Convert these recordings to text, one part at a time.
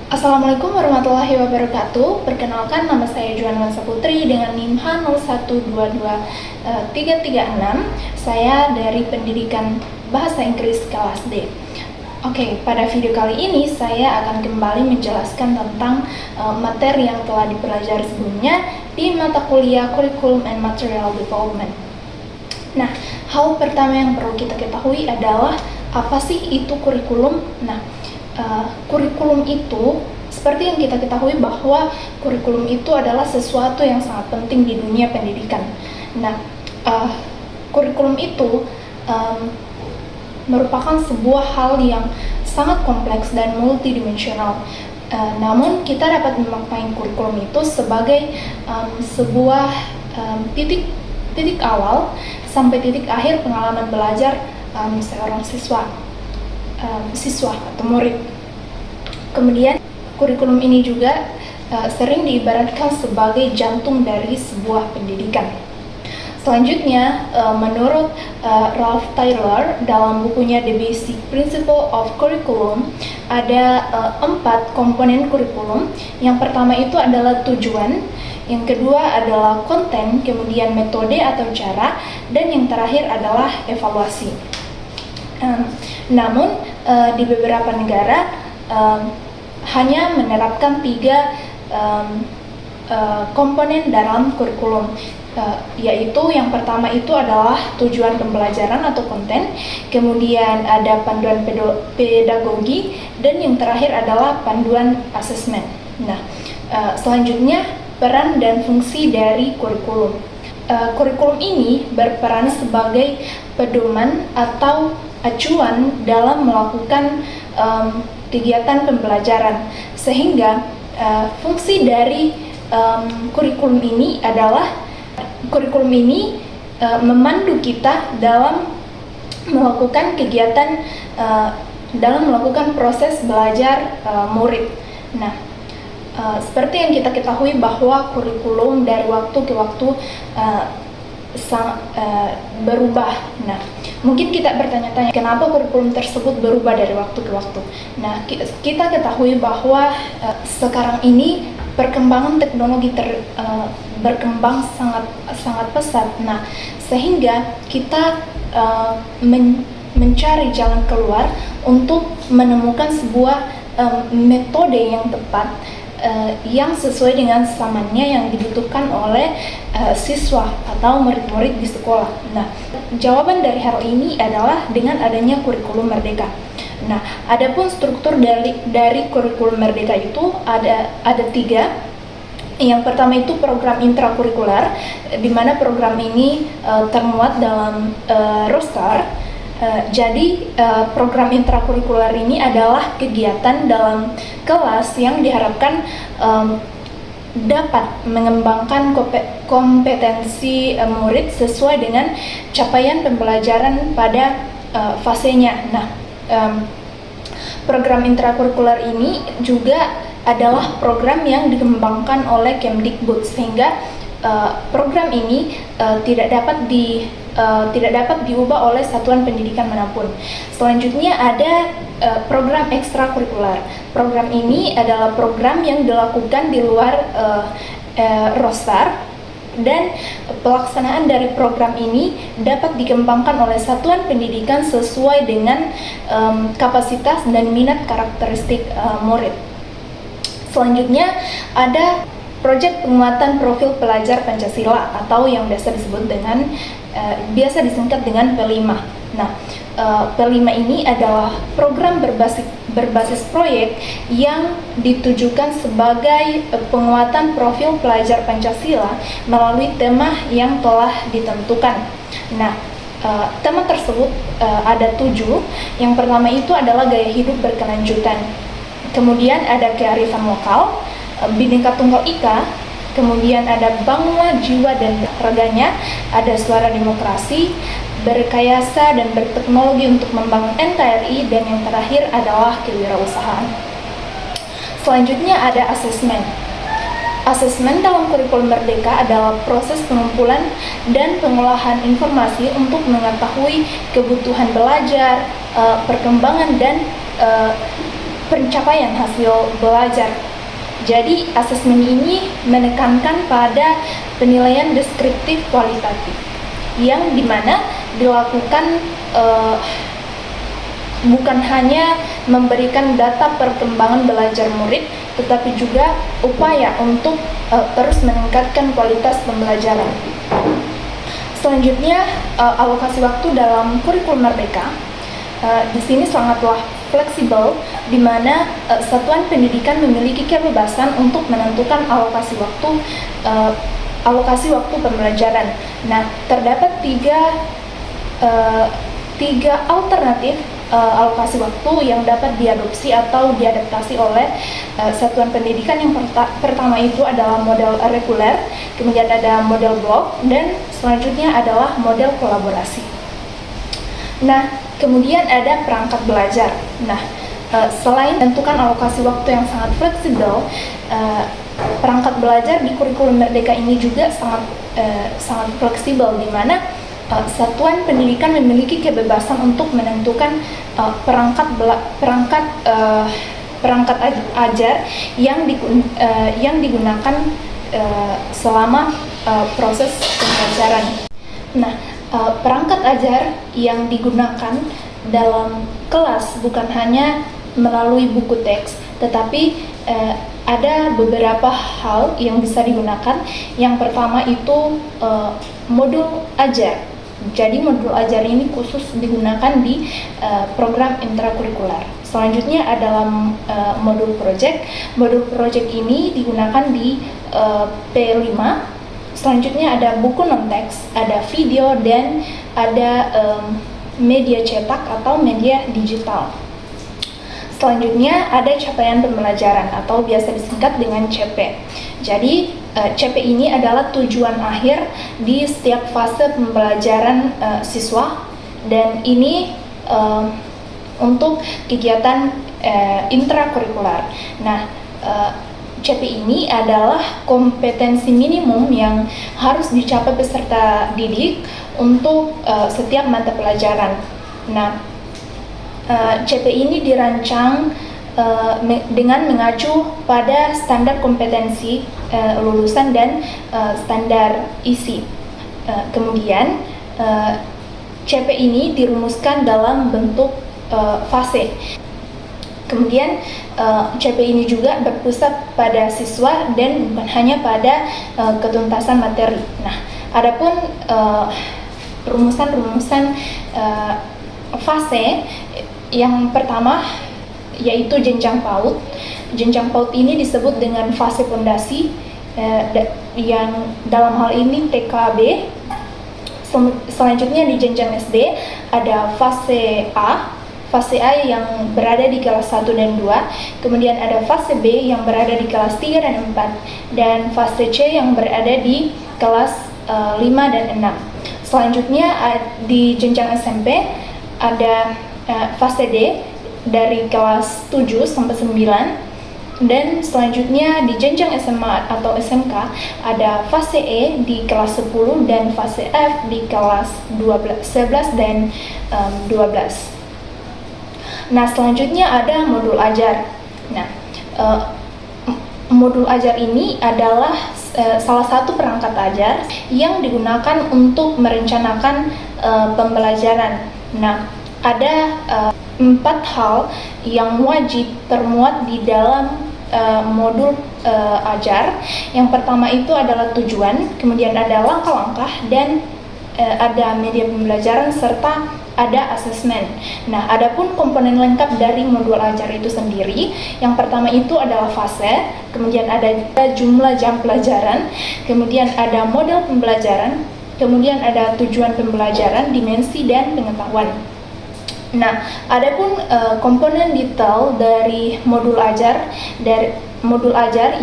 Assalamualaikum warahmatullahi wabarakatuh. Perkenalkan, nama saya Juan Wansa Putri dengan NIM H0122-336. Saya dari Pendidikan Bahasa Inggris kelas D. Oke, pada video kali ini saya akan kembali menjelaskan tentang materi yang telah dipelajari sebelumnya di mata kuliah Curriculum and Material Development. Nah, hal pertama yang perlu kita ketahui adalah apa sih itu kurikulum? Nah, kurikulum itu, seperti yang kita ketahui bahwa kurikulum itu adalah sesuatu yang sangat penting di dunia pendidikan. Nah, kurikulum itu merupakan sebuah hal yang sangat kompleks dan multidimensional. Namun kita dapat memaknai kurikulum itu sebagai sebuah titik awal sampai titik akhir pengalaman belajar seorang siswa atau murid. Kemudian kurikulum ini juga sering diibaratkan sebagai jantung dari sebuah pendidikan. Selanjutnya, menurut Ralph Taylor dalam bukunya The Basic Principle of Curriculum, ada 4 komponen kurikulum. Yang pertama itu adalah tujuan, yang kedua adalah konten, kemudian metode atau cara, dan yang terakhir adalah evaluasi. Namun di beberapa negara hanya menerapkan 3 komponen dalam kurikulum, yaitu yang pertama itu adalah tujuan pembelajaran atau konten, kemudian ada panduan pedagogi, dan yang terakhir adalah panduan asesmen. Nah, selanjutnya peran dan fungsi dari kurikulum. Kurikulum ini berperan sebagai pedoman atau acuan dalam melakukan kegiatan pembelajaran, sehingga fungsi dari kurikulum ini adalah memandu kita dalam melakukan kegiatan, dalam melakukan proses belajar murid. Nah, seperti yang kita ketahui bahwa kurikulum dari waktu ke waktu berubah. Nah, mungkin kita bertanya-tanya kenapa kurikulum tersebut berubah dari waktu ke waktu. Nah, kita ketahui bahwa sekarang ini perkembangan teknologi berkembang sangat pesat. Nah, sehingga kita mencari jalan keluar untuk menemukan sebuah metode yang tepat, yang sesuai dengan zamannya yang dibutuhkan oleh siswa atau murid-murid di sekolah. Nah, jawaban dari hal ini adalah dengan adanya kurikulum merdeka. Nah, adapun struktur dari kurikulum merdeka itu ada 3. Yang pertama itu program intrakurikuler, di mana program ini termuat dalam roster. Jadi program intrakurikuler ini adalah kegiatan dalam kelas yang diharapkan dapat mengembangkan kompetensi murid sesuai dengan capaian pembelajaran pada fasenya. Nah, program intrakurikuler ini juga adalah program yang dikembangkan oleh Kemdikbud, sehingga program ini tidak dapat diubah oleh satuan pendidikan manapun. Selanjutnya ada program ekstrakurikuler. Program ini adalah program yang dilakukan di luar roster, dan pelaksanaan dari program ini dapat dikembangkan oleh satuan pendidikan sesuai dengan kapasitas dan minat karakteristik murid. Selanjutnya ada proyek penguatan profil pelajar Pancasila atau yang biasa disingkat dengan P5. Nah, P5 ini adalah program berbasis proyek yang ditujukan sebagai penguatan profil pelajar Pancasila melalui tema yang telah ditentukan. Nah, tema tersebut ada 7. Yang pertama itu adalah gaya hidup berkelanjutan. Kemudian ada kearifan lokal, Bhinneka Tunggal Ika, kemudian ada bangunlah jiwa dan raganya, ada suara demokrasi, berrekayasa dan berteknologi untuk membangun NKRI, dan yang terakhir adalah kewirausahaan. Selanjutnya ada asesmen. Asesmen dalam kurikulum merdeka adalah proses pengumpulan dan pengolahan informasi untuk mengetahui kebutuhan belajar, perkembangan dan pencapaian hasil belajar. Jadi asesmen ini menekankan pada penilaian deskriptif kualitatif yang dimana dilakukan bukan hanya memberikan data perkembangan belajar murid, tetapi juga upaya untuk terus meningkatkan kualitas pembelajaran. Selanjutnya, alokasi waktu dalam kurikulum Merdeka. Di sini sangatlah fleksibel, di mana satuan pendidikan memiliki kebebasan untuk menentukan alokasi waktu pembelajaran. Nah, terdapat tiga alternatif alokasi waktu yang dapat diadopsi atau diadaptasi oleh satuan pendidikan. Yang pertama itu adalah model reguler, kemudian ada model blok, dan selanjutnya adalah model kolaborasi. Nah, kemudian ada perangkat belajar. Nah, selain menentukan alokasi waktu yang sangat fleksibel, perangkat belajar di kurikulum Merdeka ini juga sangat fleksibel, di mana satuan pendidikan memiliki kebebasan untuk menentukan perangkat ajar yang digunakan selama proses pembelajaran. Nah, perangkat ajar yang digunakan dalam kelas bukan hanya melalui buku teks, tetapi ada beberapa hal yang bisa digunakan. Yang pertama itu modul ajar. Jadi modul ajar ini khusus digunakan di program intrakurikuler. Selanjutnya adalah modul project. Modul project ini digunakan di P5. Selanjutnya ada buku non-teks, ada video, dan ada media cetak atau media digital. Selanjutnya ada capaian pembelajaran atau biasa disingkat dengan CP. Jadi CP ini adalah tujuan akhir di setiap fase pembelajaran siswa, dan ini untuk kegiatan intrakurikuler. Nah, CP ini adalah kompetensi minimum yang harus dicapai peserta didik untuk setiap mata pelajaran. Nah, CP ini dirancang dengan mengacu pada standar kompetensi lulusan dan standar isi. Kemudian CP ini dirumuskan dalam bentuk fase. Kemudian CP ini juga berpusat pada siswa dan bukan hanya pada ketuntasan materi. Nah, adapun rumusan fase yang pertama yaitu jenjang PAUD. Jenjang PAUD ini disebut dengan fase fondasi, yang dalam hal ini TKB. Selanjutnya di jenjang SD ada fase A. Fase A yang berada di kelas 1 dan 2, kemudian ada fase B yang berada di kelas 3 dan 4, dan fase C yang berada di kelas 5 dan 6. Selanjutnya di jenjang SMP ada fase D dari kelas 7 sampai 9, dan selanjutnya di jenjang SMA atau SMK ada fase E di kelas 10 dan fase F di kelas 11 dan 12. Nah, selanjutnya ada modul ajar. Nah, modul ajar ini adalah salah satu perangkat ajar yang digunakan untuk merencanakan pembelajaran. Nah, ada 4 hal yang wajib termuat di dalam modul ajar. Yang pertama itu adalah tujuan, kemudian ada langkah-langkah, dan ada media pembelajaran, serta ada asesmen. Nah, adapun komponen lengkap dari modul ajar itu sendiri, yang pertama itu adalah fase, kemudian ada jumlah jam pelajaran, kemudian ada model pembelajaran, kemudian ada tujuan pembelajaran, dimensi, dan pengetahuan. Nah, adapun komponen detail dari modul ajar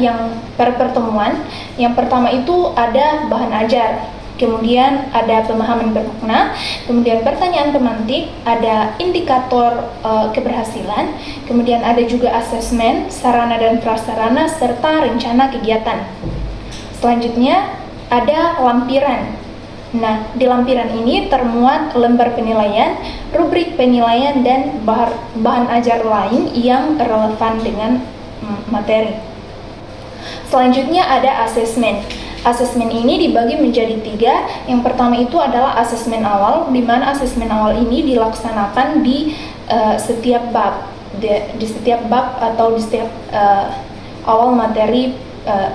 yang per pertemuan, yang pertama itu ada bahan ajar, kemudian ada pemahaman bermakna, kemudian pertanyaan pemantik, ada indikator keberhasilan, kemudian ada juga asesmen, sarana dan prasarana, serta rencana kegiatan. Selanjutnya ada lampiran. Nah, di lampiran ini termuat lembar penilaian, rubrik penilaian, dan bahan ajar lain yang relevan dengan materi. Selanjutnya ada asesmen. Asesmen ini dibagi menjadi 3. Yang pertama itu adalah asesmen awal, di mana asesmen awal ini dilaksanakan di setiap bab, di setiap bab atau di setiap awal materi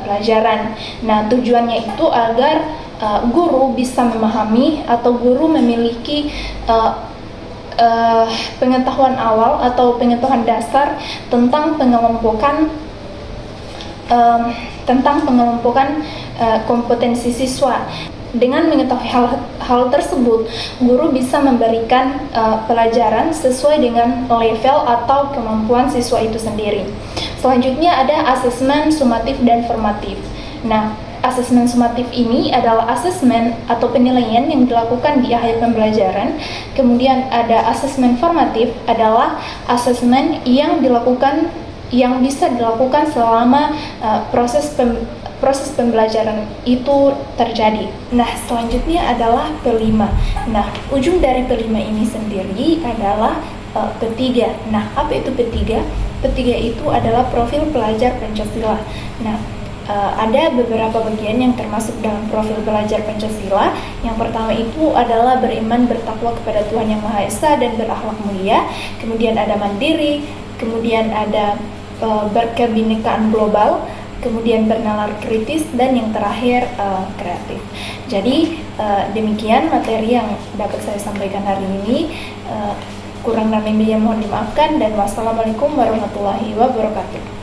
pelajaran. Nah, tujuannya itu agar guru bisa memahami atau guru memiliki pengetahuan awal atau pengetahuan dasar tentang pengelompokan kompetensi siswa. Dengan mengetahui hal tersebut, guru bisa memberikan pelajaran sesuai dengan level atau kemampuan siswa itu sendiri. Selanjutnya ada asesmen sumatif dan formatif. Nah, asesmen sumatif ini adalah asesmen atau penilaian yang dilakukan di akhir pembelajaran. Kemudian ada asesmen formatif adalah asesmen yang bisa dilakukan selama proses pembelajaran itu terjadi. Nah, selanjutnya adalah P5. Nah, ujung dari P5 ini sendiri adalah P3. Nah, apa itu P3? P3 itu adalah profil pelajar Pancasila. Nah, ada beberapa bagian yang termasuk dalam profil pelajar Pancasila. Yang pertama itu adalah beriman bertakwa kepada Tuhan Yang Maha Esa dan berakhlak mulia. Kemudian ada mandiri, kemudian ada berkebinekaan global, kemudian bernalar kritis, dan yang terakhir kreatif. Jadi demikian materi yang dapat saya sampaikan hari ini. Kurang dan lebihnya mohon dimaafkan, dan wassalamualaikum warahmatullahi wabarakatuh.